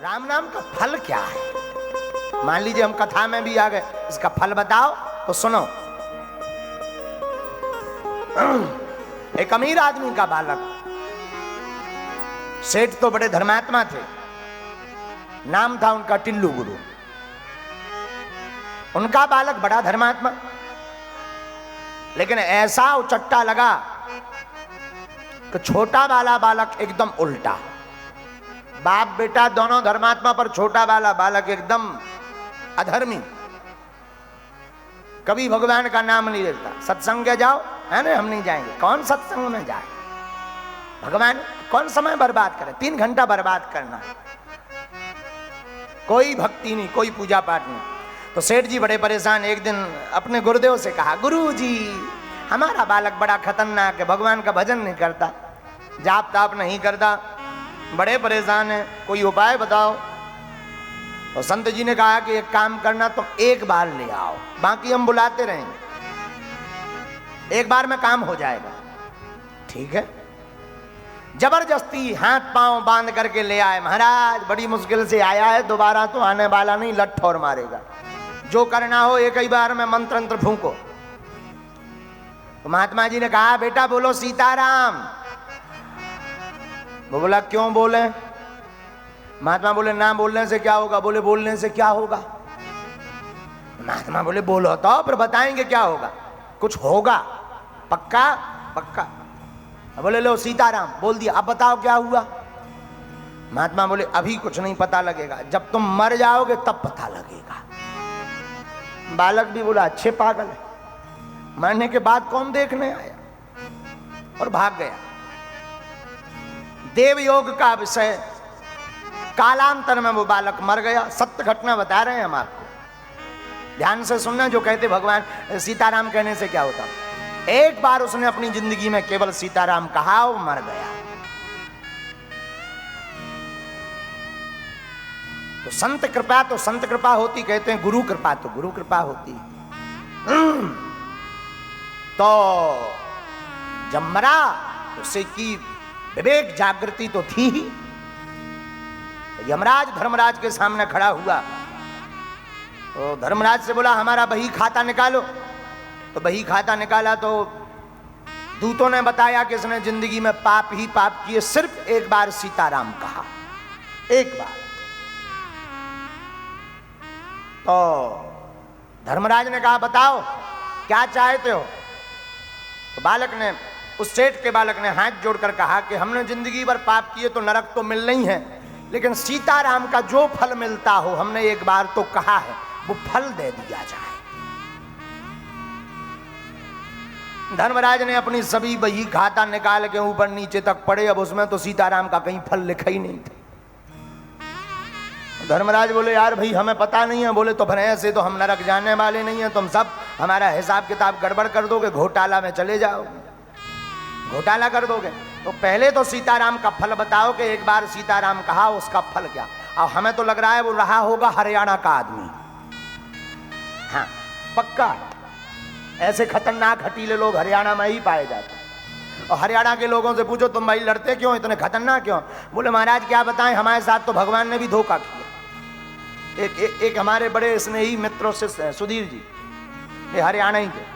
राम नाम का फल क्या है? मान लीजिए हम कथा में भी आ गए, इसका फल बताओ तो सुनो। एक अमीर आदमी का बालक, सेठ तो बड़े धर्मात्मा थे, नाम था उनका टिल्लू गुरु। उनका बालक बड़ा धर्मात्मा, लेकिन ऐसा उचट्टा लगा कि छोटा वाला बालक एकदम उल्टा। बाप बेटा दोनों धर्मात्मा, पर छोटा वाला बालक एकदम अधर्मी, कभी भगवान का नाम नहीं लेता। सत्संग जाओ, है ना, हम नहीं जाएंगे। कौन सत्संग में जाए? भगवान कौन समय बर्बाद करे? 3 घंटा बर्बाद करना है, कोई भक्ति नहीं, कोई पूजा पाठ नहीं। तो सेठ जी बड़े परेशान, एक दिन अपने गुरुदेव से कहा, गुरुजी हमारा बालक बड़ा खतरनाक है, भगवान का भजन नहीं करता, जाप ताप नहीं करता, बड़े परेशान है, कोई उपाय बताओ। और संत जी ने कहा कि एक काम करना, तुम एक बार ले आओ, बाकी हम बुलाते रहेंगे, एक बार में काम हो जाएगा। ठीक है। जबरदस्ती हाथ पांव बांध करके ले आए। महाराज बड़ी मुश्किल से आया है, दोबारा तो आने वाला नहीं, लठ और मारेगा, जो करना हो एक ही बार में मंत्र अंत्र फूंको। तो महात्मा जी ने कहा, बेटा बोलो सीताराम। वो बोला, क्यों बोले? महात्मा बोले, ना बोलने से क्या होगा? बोले, बोलने से क्या होगा? महात्मा बोले, बोलो तो फिर बताएंगे क्या होगा। कुछ होगा पक्का? पक्का। बोले, लो सीताराम बोल दिया, अब बताओ क्या हुआ? महात्मा बोले, अभी कुछ नहीं पता लगेगा, जब तुम मर जाओगे तब पता लगेगा। बालक भी बोला, अच्छे पागल है, मरने के बाद कौन देखने आया, और भाग गया। देव योग का विषय, कालांतर में वो बालक मर गया। सत्य घटना बता रहे हैं हम आपको, ध्यान से सुनना। जो कहते भगवान सीताराम कहने से क्या होता, एक बार उसने अपनी जिंदगी में केवल सीताराम कहा, वो मर गया। तो संत कृपा तो संत कृपा होती, कहते हैं गुरु कृपा तो गुरु कृपा होती। तो जब मरा तो उसे की विवेक जागृति तो थी ही। यमराज धर्मराज के सामने खड़ा हुआ, तो धर्मराज से बोला, हमारा बही खाता निकालो। तो बही खाता निकाला तो दूतों ने बताया कि इसने जिंदगी में पाप ही पाप किए, सिर्फ एक बार सीताराम कहा, एक बार। तो धर्मराज ने कहा, बताओ क्या चाहते हो? तो बालक ने, उस सेठ के बालक ने हाथ जोड़कर कहा कि हमने जिंदगी भर पाप किए तो नरक तो मिलना ही है, लेकिन सीताराम का जो फल मिलता हो, हमने एक बार तो कहा है, वो फल दे दिया जाए। धर्मराज ने अपनी सभी बही खाता निकाल के ऊपर नीचे तक पड़े, अब उसमें तो सीताराम का कहीं फल लिखा ही नहीं था। धर्मराज बोले, यार भाई हमें पता नहीं है। बोले, तो फिर ऐसे तो हम नरक जाने वाले नहीं हैं, तुम सब हमारा हिसाब किताब गड़बड़ कर दोगे, घोटाला में चले जाओगे, घोटाला कर दोगे। तो पहले तो सीताराम का फल बताओ कि एक बार सीताराम कहा, उसका फल क्या? और हमें तो लग रहा है वो रहा होगा हरियाणा का आदमी। हाँ पक्का, ऐसे खतरनाक हटीले लोग हरियाणा में ही पाए जाते हैं। और हरियाणा के लोगों से पूछो, तुम भाई लड़ते क्यों, इतने खतरनाक क्यों? बोले, महाराज क्या बताएं, हमारे साथ तो भगवान ने भी धोखा किया। एक हमारे बड़े स्नेही मित्रों से सुधीर जी, ये हरियाणा ही थे,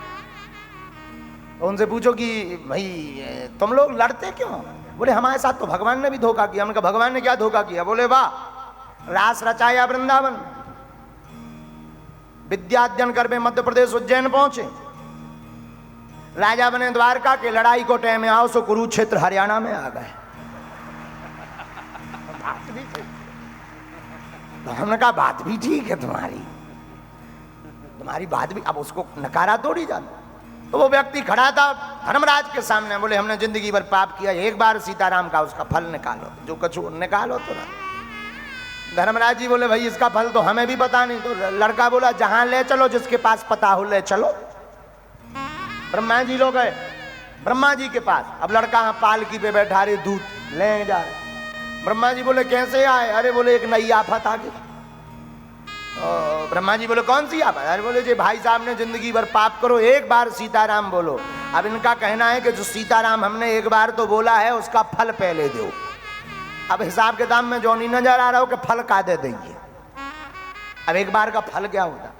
उनसे पूछो कि भाई तुम लोग लड़ते क्यों? बोले, हमारे साथ तो भगवान ने भी धोखा किया। हमने कहा, भगवान ने क्या धोखा किया? बोले, वाह, रास रचाया वृंदावन, विद्या अध्ययन करके मध्य प्रदेश उज्जैन पहुंचे, राजा बने द्वारका के, लड़ाई को टाइम में आओ सो कुरुक्षेत्र हरियाणा में आ गए। तो हमने कहा, बात भी ठीक है तुम्हारी बात भी, अब उसको नकारा थोड़ी जाता। तो वो व्यक्ति खड़ा था धर्मराज के सामने, बोले, हमने जिंदगी भर पाप किया, एक बार सीताराम का उसका फल निकालो, जो कछु निकालो तो ना। धर्मराज जी बोले, भाई इसका फल तो हमें भी पता नहीं। तो लड़का बोला, जहां ले चलो, जिसके पास पता हो ले चलो। ब्रह्मा जी लोग गए ब्रह्मा जी के पास। अब लड़का पालकी पे बैठा रहे, दूध ले जा रहे। ब्रह्मा जी बोले, कैसे आए? अरे बोले, एक नई आफत आ गई। ब्रह्मा जी बोले, कौन सी आफत? अरे बोले, जी भाई साहब ने जिंदगी भर पाप करो, एक बार सीताराम बोलो। अब इनका कहना है कि जो सीताराम हमने एक बार तो बोला है, उसका फल पहले दो। अब हिसाब किताब में जो नहीं नजर आ रहा हो कि फल का दे देंगे। अब एक बार का फल क्या होता?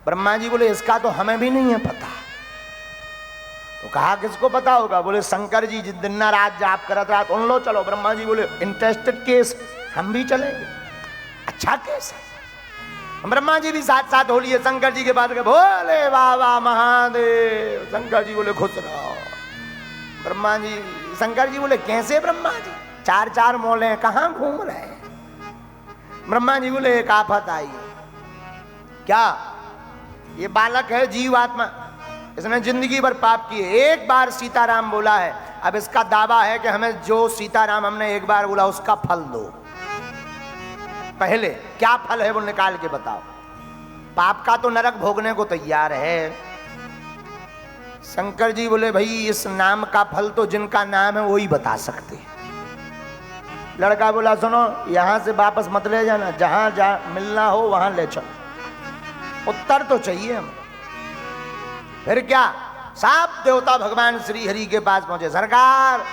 ब्रह्मा जी बोले इसका तो हमें भी नहीं है पता। तो कहा किसको पता होगा? बोले शंकर जी जिस दिन ना रात जाप करत रात उन लो चलो। ब्रह्मा जी बोले इंटरेस्टेड केस, हम भी चलेंगे, अच्छा केस है। ब्रह्मा जी भी साथ साथ हो लिए शंकर जी के बाद के भोले बाबा महादेव। शंकर जी बोले खुश रहो। ब्रह्मा जी शंकर जी बोले कैसे ब्रह्मा जी? चार चार मोले कहां घूम रहे हैं? ब्रह्मा जी बोले एक आफत आई। क्या? ये बालक है जीवात्मा, इसने जिंदगी भर पाप किए, एक बार सीताराम बोला है। अब इसका दावा है कि हमें जो सीताराम हमने एक बार बोला उसका फल दो। पहले क्या फल है वो निकाल के बताओ। पाप का तो नरक भोगने को तैयार है। शंकर जी बोले भाई इस नाम का फल तो जिनका नाम है वो ही बता सकते हैं। लड़का बोला सुनो यहां से वापस मत ले जाना, जहां जा मिलना हो वहां ले चलो, उत्तर तो चाहिए हम। फिर क्या? साफ देवता भगवान श्री हरि के पास पहुंचे। सरकार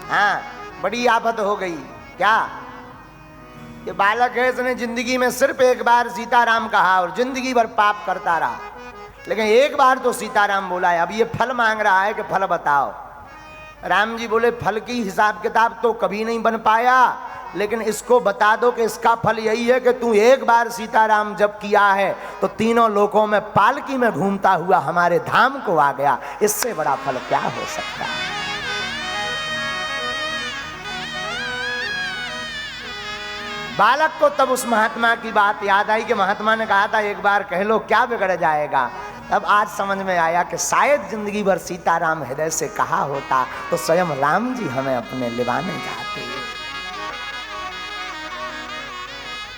हाँ बड़ी आफत हो गई। क्या? ये बालक है, इसने जिंदगी में सिर्फ एक बार सीताराम कहा और जिंदगी भर पाप करता रहा, लेकिन एक बार तो सीताराम बोला है। अब ये फल मांग रहा है कि फल बताओ। राम जी बोले फल की हिसाब किताब तो कभी नहीं बन पाया, लेकिन इसको बता दो कि इसका फल यही है कि तू एक बार सीताराम जब किया है तो तीनों लोकों में पालकी में घूमता हुआ हमारे धाम को आ गया। इससे बड़ा फल क्या हो सकता है? बालक को तब उस महात्मा की बात याद आई कि महात्मा ने कहा था एक बार कह लो क्या बिगड़ जाएगा। तब आज समझ में आया कि शायद जिंदगी भर सीताराम हृदय से कहा होता तो स्वयं राम जी हमें अपने लिवाने जाते।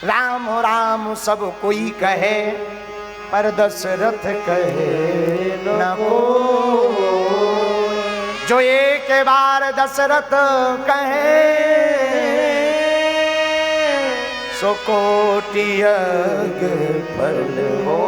राम राम सब कोई कहे पर दशरथ कहे न को, जो एक बार दशरथ कहे सो कोटि यज्ञ फल हो।